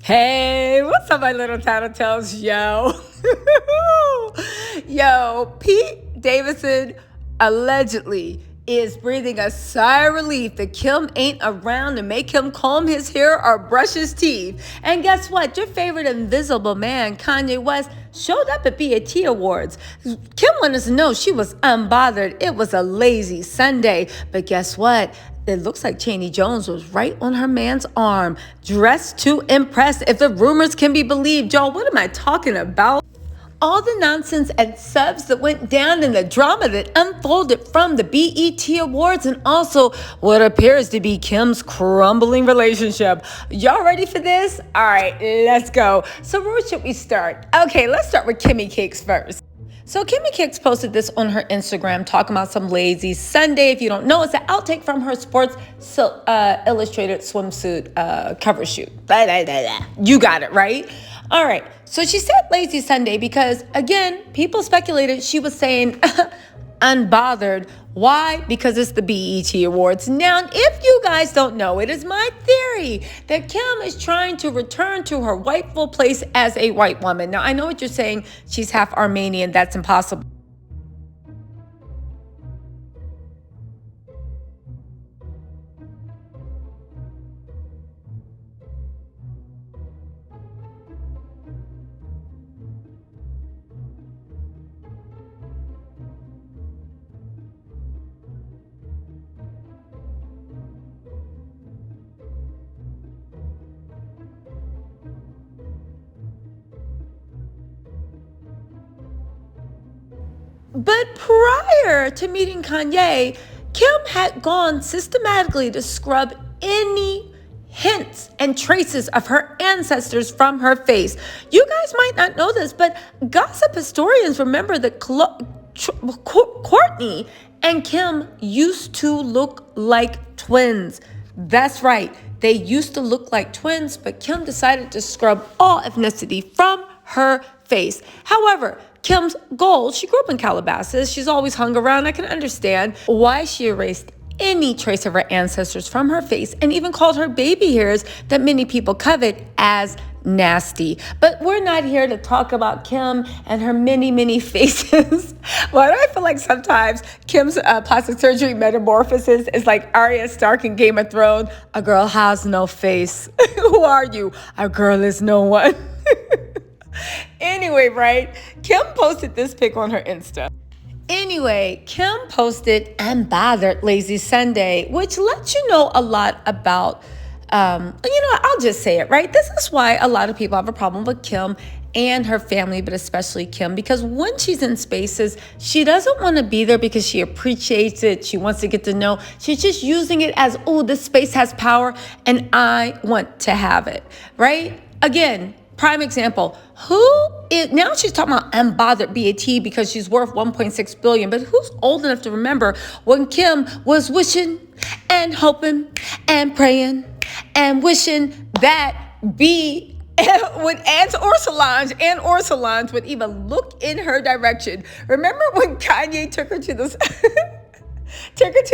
Hey, what's up, my little tattletales? Yo. Yo, Pete Davidson allegedly is breathing a sigh of relief that Kim ain't around to make him comb his hair or brush his teeth. And guess what? Your favorite invisible man, Kanye West, showed up at BET Awards. Kim wanted us to know she was unbothered. It was a lazy Sunday. But guess what? It looks like Chaney Jones was right on her man's arm, dressed to impress, if the rumors can be believed. Y'all, what am I talking about? All the nonsense and subs that went down and the drama that unfolded from the BET Awards, and also what appears to be Kim's crumbling relationship. Y'all ready for this? All right, let's go. So where should we start? Okay, let's start with Kimmy Cakes first. So Kimmy Cakes posted this on her Instagram talking about some lazy Sunday. If you don't know, it's an outtake from her Sports Illustrated swimsuit cover shoot. You got it, right? All right. So she said lazy Sunday because, again, people speculated she was saying unbothered. Why? Because it's the BET Awards. Now, if you guys don't know, it is my theory that Kim is trying to return to her rightful place as a white woman. Now, I know what you're saying. She's half Armenian. That's impossible. But prior to meeting Kanye, Kim had gone systematically to scrub any hints and traces of her ancestors from her face. You guys might not know this, but gossip historians remember that Kourtney and Kim used to look like twins. That's right. They used to look like twins, but Kim decided to scrub all ethnicity from her face. However, Kim's goal, she grew up in Calabasas. She's always hung around. I can understand why she erased any trace of her ancestors from her face and even called her baby hairs that many people covet as nasty. But we're not here to talk about Kim and her many, many faces. Well, I feel like sometimes Kim's plastic surgery metamorphosis is like Arya Stark in Game of Thrones. A girl has no face. Who are you? A girl is no one. Anyway, right? Kim posted this pic on her Insta. Anyway, Kim posted unbothered lazy Sunday, which lets you know a lot about, I'll just say it, right? This is why a lot of people have a problem with Kim and her family, but especially Kim, because when she's in spaces, she doesn't want to be there because she appreciates it. She wants to get to know. She's just using it as, oh, this space has power and I want to have it, right? Again, prime example, now she's talking about unbothered BET because she's worth $1.6 billion, but who's old enough to remember when Kim was wishing and hoping and praying and wishing that would answer or Solange would even look in her direction. Remember when Kanye took her to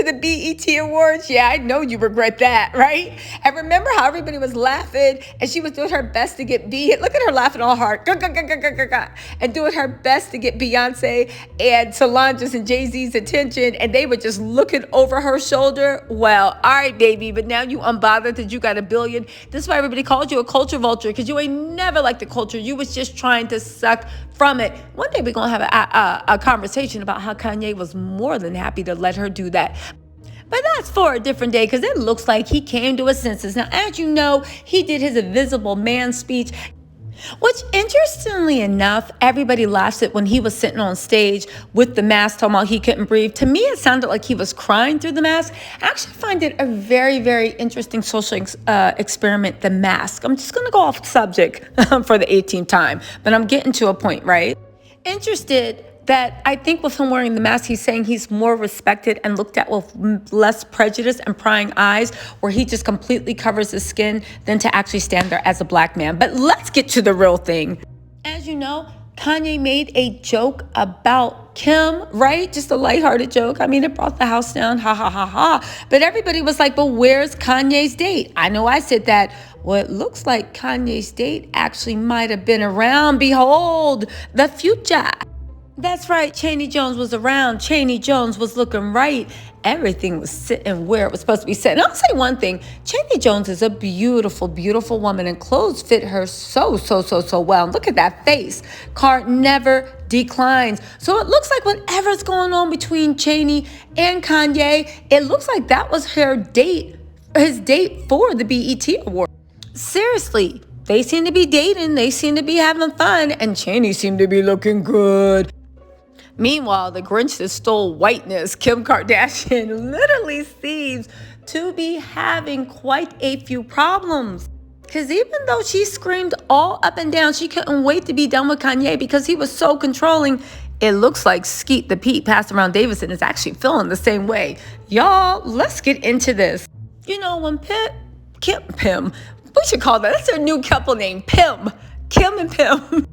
the BET Awards? Yeah, I know you regret that, right? And remember how everybody was laughing and she was doing her best to get Look at her laughing all hard. And doing her best to get Beyonce and Solange's and Jay-Z's attention, and they were just looking over her shoulder. Well, all right, baby, but now you unbothered that you got $1 billion. This is why everybody called you a culture vulture, because you ain't never liked the culture. You was just trying to suck from it. One day we're going to have a conversation about how Kanye was more than happy to let her do that. But that's for a different day, because it looks like he came to his senses. Now, as you know, he did his invisible man speech, which, interestingly enough, everybody laughs at when he was sitting on stage with the mask talking about he couldn't breathe. To me, it sounded like he was crying through the mask. I actually find it a very, very interesting social experiment, the mask. I'm just going to go off subject for the 18th time, but I'm getting to a point, right? Interested that I think with him wearing the mask, he's saying he's more respected and looked at with less prejudice and prying eyes, where he just completely covers his skin, than to actually stand there as a black man. But let's get to the real thing. As you know, Kanye made a joke about Kim, right? Just a lighthearted joke. I mean, it brought the house down, ha, ha, ha, ha. But everybody was like, but where's Kanye's date? I know I said that. what looks like Kanye's date actually might have been around. Behold, the future. That's right, Chaney Jones was around. Chaney Jones was looking right. Everything was sitting where it was supposed to be sitting. I'll say one thing. Chaney Jones is a beautiful, beautiful woman, and clothes fit her so well. And look at that face. Card never declines. So it looks like whatever's going on between Chaney and Kanye, it looks like that was his date for the BET Award. Seriously, they seem to be dating. They seem to be having fun, and Chaney seemed to be looking good. Meanwhile, the Grinch that stole whiteness, Kim Kardashian, literally seems to be having quite a few problems. Because even though she screamed all up and down, she couldn't wait to be done with Kanye because he was so controlling. It looks like Skeet the Pete passed around Davidson is actually feeling the same way. Y'all, let's get into this. You know, when Pim, we should call that's their new couple name, Kim and Pim.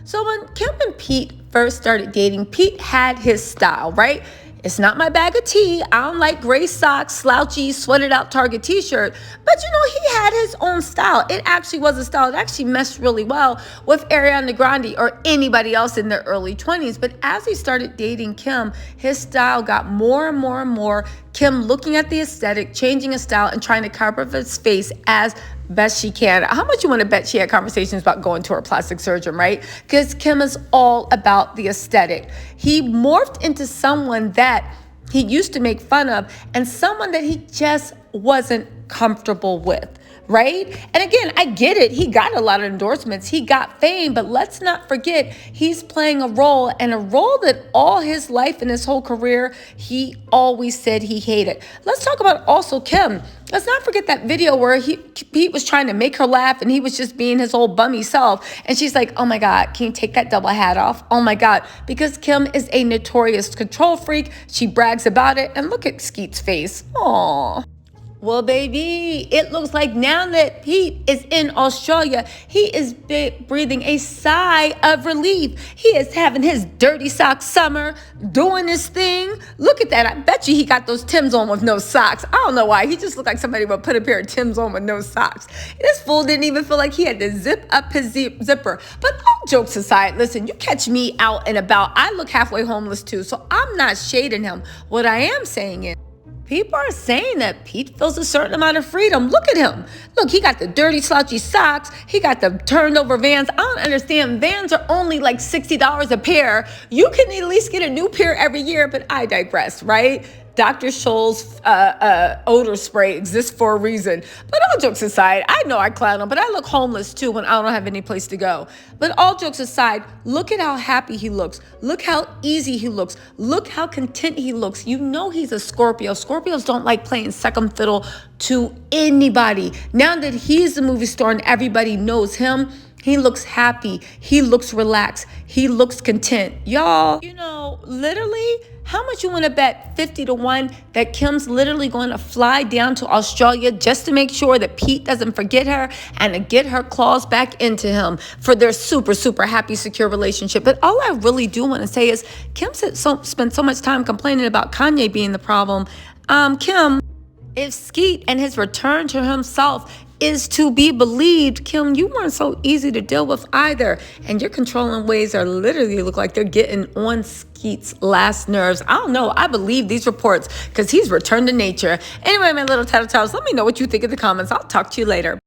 So when Kim and Pete first started dating, Pete had his style, right? It's not my bag of tea. I don't like gray socks, slouchy, sweated out Target t-shirt. But you know, he had his own style. It actually was a style. It actually meshed really well with Ariana Grande or anybody else in their early 20s. But as he started dating Kim, his style got more and more. Kim looking at the aesthetic, changing his style, and trying to cover up his face as best she can. How much you want to bet she had conversations about going to her plastic surgeon, right? Because Kim is all about the aesthetic. He morphed into someone that he used to make fun of and someone that he just wasn't comfortable with, right? And again, I get it. He got a lot of endorsements. He got fame, but let's not forget he's playing a role, and a role that all his life and his whole career, he always said he hated. Let's talk about also Kim. Let's not forget that video where Pete was trying to make her laugh and he was just being his old bummy self. And she's like, oh my God, can you take that double hat off? Oh my God, because Kim is a notorious control freak. She brags about it. And look at Skeet's face. Aww. Well, baby, it looks like now that Pete is in Australia, he is breathing a sigh of relief. He is having his dirty sock summer, doing his thing. Look at that. I bet you he got those Timbs on with no socks. I don't know why. He just looked like somebody would put a pair of Timbs on with no socks. This fool didn't even feel like he had to zip up his zipper. But all jokes aside, listen, you catch me out and about. I look halfway homeless too, so I'm not shading him. What I am saying is, people are saying that Pete feels a certain amount of freedom. Look at him. Look, he got the dirty, slouchy socks. He got the turned over Vans. I don't understand. Vans are only like $60 a pair. You can at least get a new pair every year, but I digress, right? Dr. Scholl's odor spray exists for a reason. But all jokes aside, I know I clown him, but I look homeless too when I don't have any place to go. But all jokes aside, look at how happy he looks. Look how easy he looks. Look how content he looks. You know he's a Scorpio. Scorpios don't like playing second fiddle to anybody. Now that he's the movie star and everybody knows him, he looks happy. He looks relaxed. He looks content. Y'all, you know, literally, how much you want to bet 50-1 that Kim's literally going to fly down to Australia just to make sure that Pete doesn't forget her and to get her claws back into him for their super happy, secure relationship. But all I really do want to say is Kim spent so much time complaining about Kanye being the problem. Kim, if Skeet and his return to himself is to be believed, Kim, you weren't so easy to deal with either. And your controlling ways are literally look like they're getting on Skeet's last nerves. I don't know. I believe these reports because he's returned to nature. Anyway, my little tattletales, let me know what you think in the comments. I'll talk to you later.